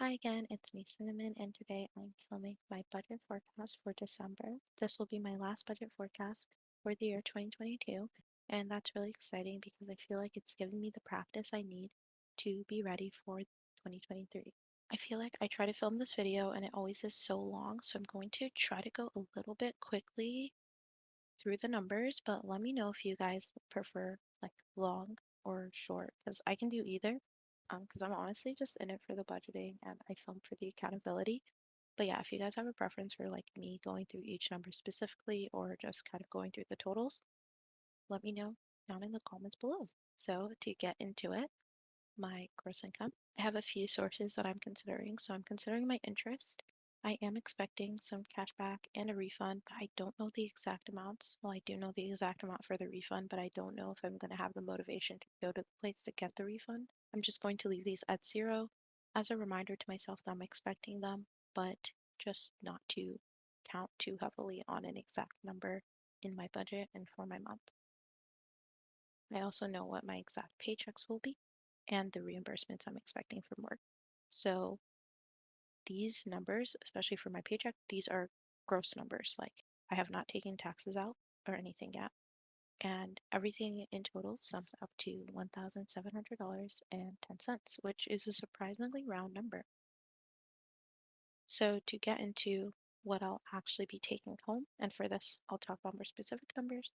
Hi again, it's me, Cinnamon, and today I'm filming my budget forecast for December. This will be my last budget forecast for the year 2022, and that's really exciting because I feel like it's giving me the practice I need to be ready for 2023. I feel like I try to film this video and it always is so long, so I'm going to try to go a little bit quickly through the numbers, but let me know if you guys prefer like long or short because I can do either. Because I'm honestly just in it for the budgeting and I film for the accountability. But yeah, if you guys have a preference for like me going through each number specifically or just kind of going through the totals, let me know down in the comments below. So to get into it, my gross income. I have a few sources that I'm considering. So I'm considering my interest. I am expecting some cash back and a refund, but I don't know the exact amounts. Well, I do know the exact amount for the refund, but I don't know if I'm going to have the motivation to go to the place to get the refund. I'm just going to leave these at zero as a reminder to myself that I'm expecting them, but just not to count too heavily on an exact number in my budget and for my month. I also know what my exact paychecks will be and the reimbursements I'm expecting from work. So these numbers, especially for my paycheck, these are gross numbers. Like I have not taken taxes out or anything yet. And everything in total sums up to $1,700.10, which is a surprisingly round number. So to get into what I'll actually be taking home, and for this, I'll talk about more specific numbers.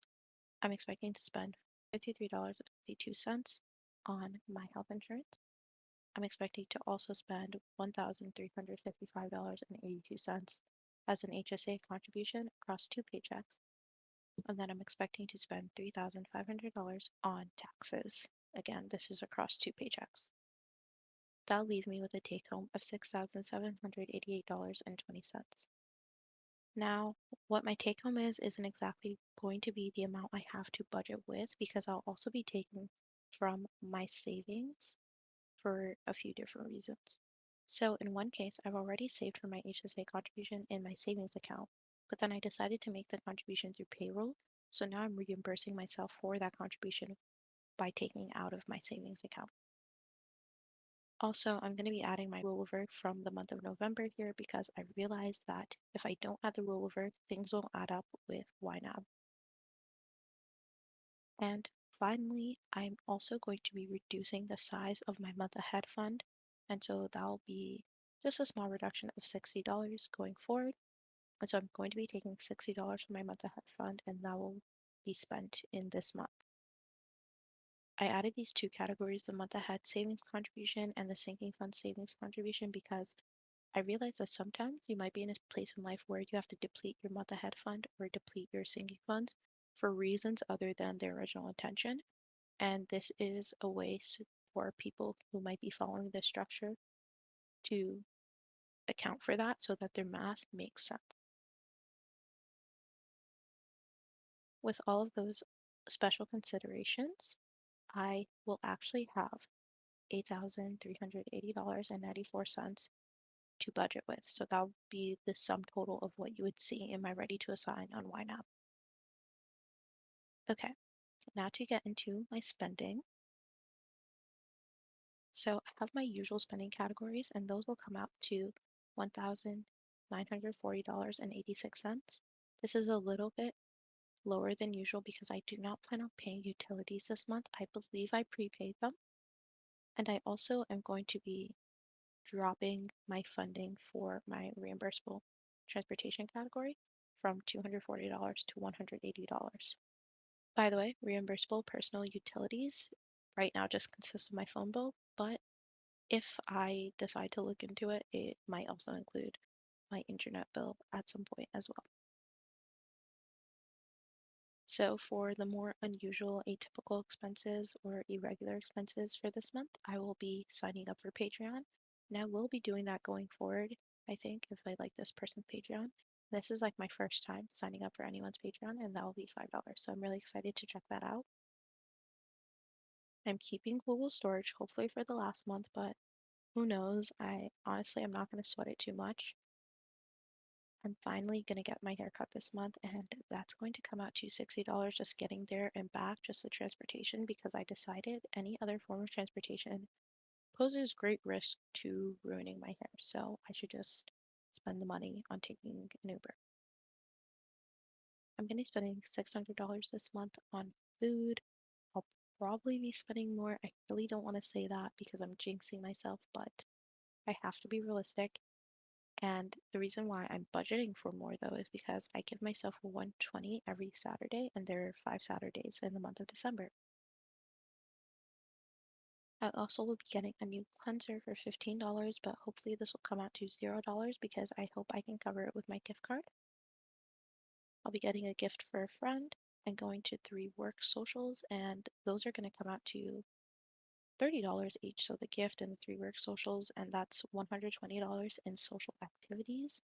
I'm expecting to spend $53.52 on my health insurance. I'm expecting to also spend $1,355.82 as an HSA contribution across two paychecks. And then I'm expecting to spend $3,500 on taxes. Again, this is across two paychecks. That'll leave me with a take home of $6,788.20. Now, what my take home is isn't exactly going to be the amount I have to budget with because I'll also be taking from my savings for a few different reasons. So, in one case, I've already saved for my HSA contribution in my savings account, but then I decided to make the contribution through payroll. So now I'm reimbursing myself for that contribution by taking out of my savings account. Also, I'm going to be adding my rollover from the month of November here because I realized that if I don't add the rollover, things will add up with ynab. And finally, I'm also going to be reducing the size of my month ahead fund. And so that'll be just a small reduction of $60 going forward. And so I'm going to be taking $60 from my month ahead fund and that will be spent in this month. I added these two categories, the month ahead savings contribution and the sinking fund savings contribution, because I realize that sometimes you might be in a place in life where you have to deplete your month ahead fund or deplete your sinking funds for reasons other than their original intention. And this is a way for people who might be following this structure to account for that so that their math makes sense. With all of those special considerations, I will actually have $8,380.94 to budget with. So that would be the sum total of what you would see in my ready to assign on ynab. Okay, now to get into my spending. So I have my usual spending categories, and those will come out to $1,940.86. This is a little bit lower than usual because I do not plan on paying utilities this month. I believe I prepaid them. And I also am going to be dropping my funding for my reimbursable transportation category from $240 to $180. By the way, reimbursable personal utilities right now just consists of my phone bill, but if I decide to look into it, it might also include my internet bill at some point as well. So for the more unusual, atypical expenses or irregular expenses for this month, I will be signing up for Patreon. And I will be doing that going forward, I think, if I like this person's Patreon. This is like my first time signing up for anyone's Patreon, and that will be $5. So I'm really excited to check that out. I'm keeping global storage, hopefully for the last month, but who knows? I honestly, I'm not going to sweat it too much. I'm finally going to get my haircut this month, and that's going to come out to $60 just getting there and back, just the transportation, because I decided any other form of transportation poses great risk to ruining my hair, so I should just spend the money on taking an Uber. I'm going to be spending $600 this month on food. I'll probably be spending more. I really don't want to say that because I'm jinxing myself, but I have to be realistic. And the reason why I'm budgeting for more though is because I give myself a 120 every Saturday, and there are 5 Saturdays in the month of December. I also will be getting a new cleanser for $15, but hopefully this will come out to $0 because I hope I can cover it with my gift card. I'll be getting a gift for a friend and going to 3 work socials, and those are going to come out to $30 each. So the gift and the 3 work socials, and that's $120 in social activities.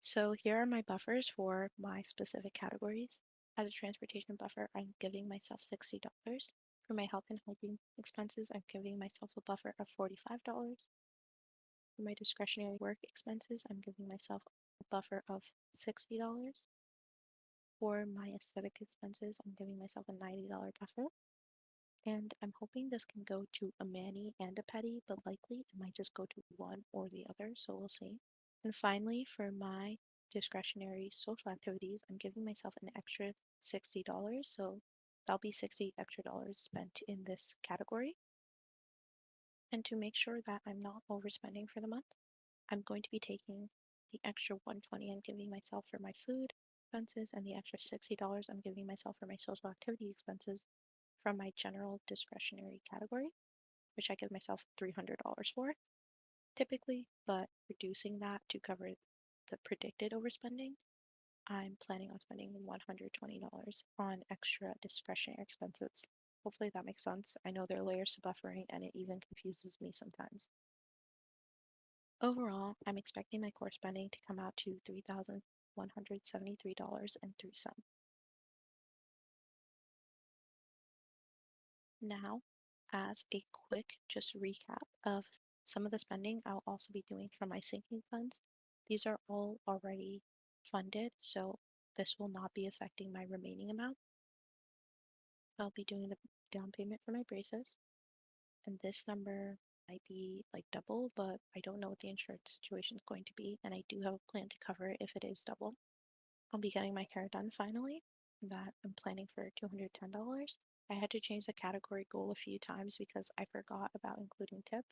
So here are my buffers for my specific categories. As a transportation buffer, I'm giving myself $60. For my health and hygiene expenses, I'm giving myself a buffer of $45. For my discretionary work expenses, I'm giving myself a buffer of $60. For my aesthetic expenses, I'm giving myself a $90 buffer. And I'm hoping this can go to a mani and a pedi, but likely it might just go to one or the other, so we'll see. And finally, for my discretionary social activities, I'm giving myself an extra $60, so that'll be 60 extra dollars spent in this category. And to make sure that I'm not overspending for the month, I'm going to be taking the extra 120 I'm giving myself for my food expenses and the extra $60 I'm giving myself for my social activity expenses from my general discretionary category, which I give myself $300 for typically, but reducing that to cover the predicted overspending, I'm planning on spending $120 on extra discretionary expenses. Hopefully that makes sense. I know there are layers to buffering and it even confuses me sometimes. Overall, I'm expecting my core spending to come out to $3,173.03. Now, as a quick just recap of some of the spending I'll also be doing from my sinking funds, these are all already funded, so this will not be affecting my remaining amount. I'll be doing the down payment for my braces, and this number might be like double, but I don't know what the insurance situation is going to be, and I do have a plan to cover it if it is double. I'll be getting my hair done finally. That I'm planning for $210. I had to change the category goal a few times because I forgot about including tip.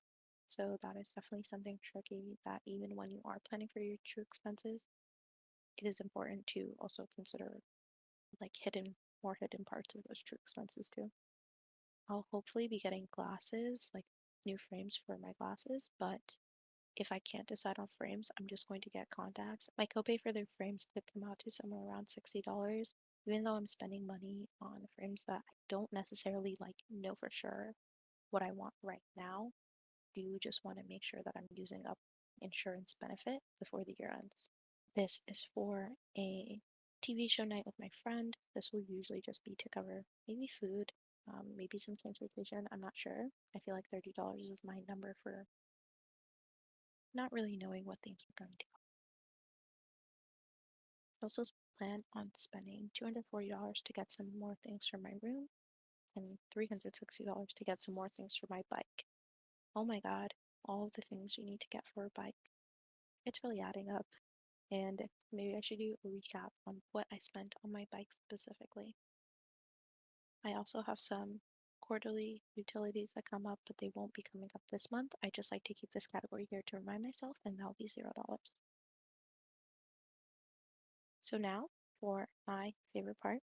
So that is definitely something tricky that even when you are planning for your true expenses, it is important to also consider like more hidden parts of those true expenses too. I'll hopefully be getting glasses, like new frames for my glasses, but if I can't decide on frames, I'm just going to get contacts. My copay for the frames could come out to somewhere around $60, even though I'm spending money on frames that I don't necessarily like know for sure what I want right now. Do just want to make sure that I'm using up insurance benefit before the year ends. This is for a TV show night with my friend. This will usually just be to cover maybe food, maybe some transportation. I'm not sure. I feel like $30 is my number for not really knowing what things are going to cost. I also plan on spending $240 to get some more things for my room and $360 to get some more things for my bike. Oh my god, all of the things you need to get for a bike. It's really adding up, and maybe I should do a recap on what I spent on my bike specifically. I also have some quarterly utilities that come up, but they won't be coming up this month. I just like to keep this category here to remind myself, and that'll be $0. So now for my favorite part,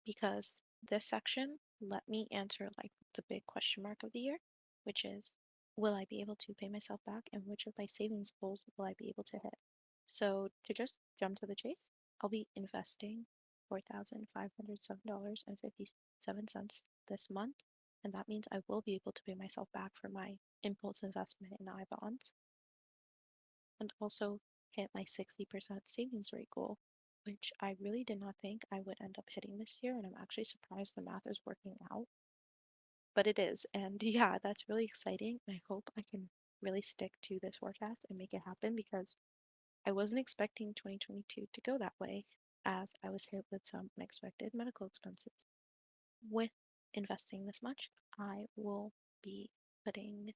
because this section let me answer like the big question mark of the year, which is, will I be able to pay myself back and which of my savings goals will I be able to hit? So to just jump to the chase, I'll be investing $4,507.57 this month, and that means I will be able to pay myself back for my impulse investment in iBonds and also hit my 60% savings rate goal, which I really did not think I would end up hitting this year. And I'm actually surprised the math is working out, but it is. And yeah, that's really exciting. I hope I can really stick to this forecast and make it happen because I wasn't expecting 2022 to go that way as I was hit with some unexpected medical expenses. With investing this much, I will be putting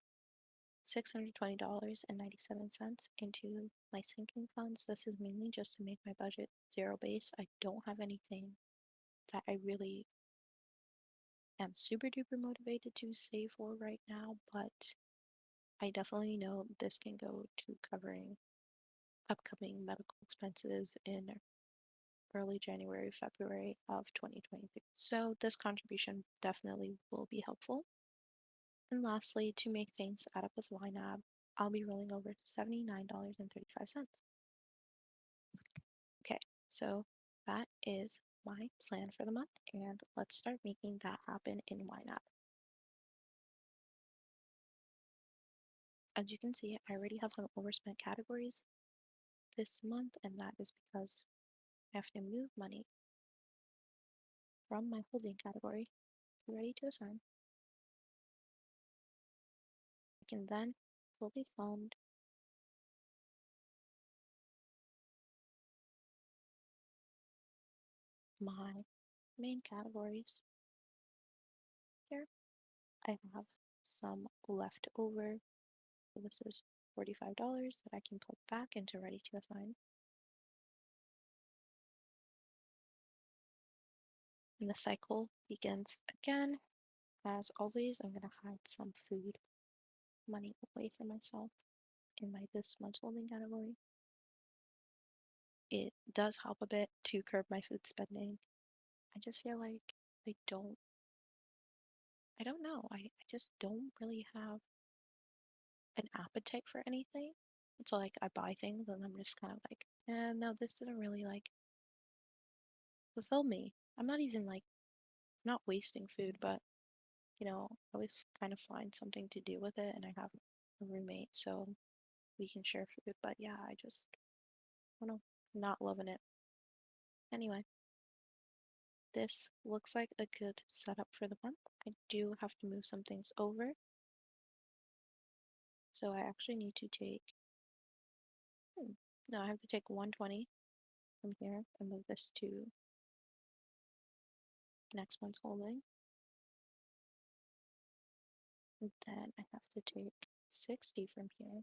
$620.97 into my sinking funds. This is mainly just to make my budget zero base. I don't have anything that I really am super duper motivated to save for right now, but I definitely know this can go to covering upcoming medical expenses in early January, February of 2023. So this contribution definitely will be helpful. And lastly, to make things add up with YNAB, I'll be rolling over $79.35. Okay, so that is my plan for the month, and let's start making that happen in YNAB. As you can see, I already have some overspent categories this month, and that is because I have to move money from my holding category to ready to assign. I can then fully fund my main categories here. I have some left over. So this is $45 that I can put back into ready to assign. And the cycle begins again. As always, I'm going to hide some food money away for myself in my this month's holding category. It does help a bit to curb my food spending. I just feel like I don't, I don't know. I just don't really have an appetite for anything. So like I buy things and I'm just kind of like, no, this didn't really like fulfill me. I'm not even like not wasting food, but I always kind of find something to do with it, and I have a roommate, so we can share food. But yeah, I just, I don't know, not loving it. Anyway, this looks like a good setup for the month. I do have to move some things over, so I actually need to take, no, I have to take 120 from here and move this to next month's holding. And then I have to take 60 from here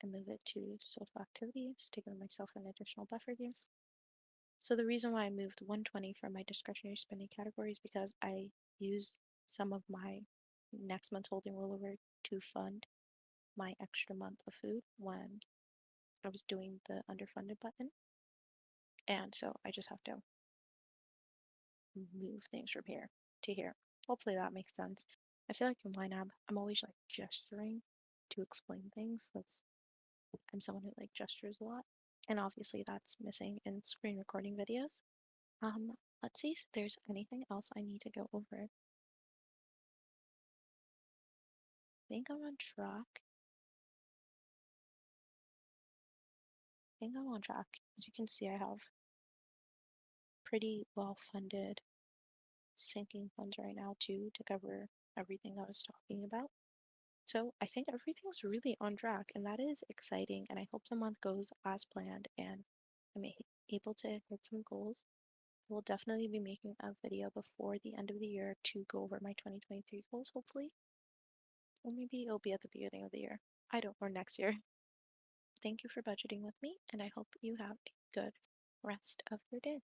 and move it to social activities, taking myself an additional buffer here. So the reason why I moved 120 from my discretionary spending category is because I used some of my next month's holding rollover to fund my extra month of food when I was doing the underfunded button. And so I just have to move things from here to here. Hopefully that makes sense. I feel like in YNAB, I'm always like gesturing to explain things. I'm someone who like gestures a lot. And obviously that's missing in screen recording videos. Um, let's see if there's anything else I need to go over. I think I'm on track. I think I'm on track. As you can see, I have pretty well-funded sinking funds right now too to cover everything I was talking about. So I think everything's really on track, and that is exciting. And I hope the month goes as planned and I'm able to hit some goals. I will definitely be making a video before the end of the year to go over my 2023 goals, hopefully. Or maybe it'll be at the beginning of the year. I don't, or next year. Thank you for budgeting with me, and I hope you have a good rest of your day.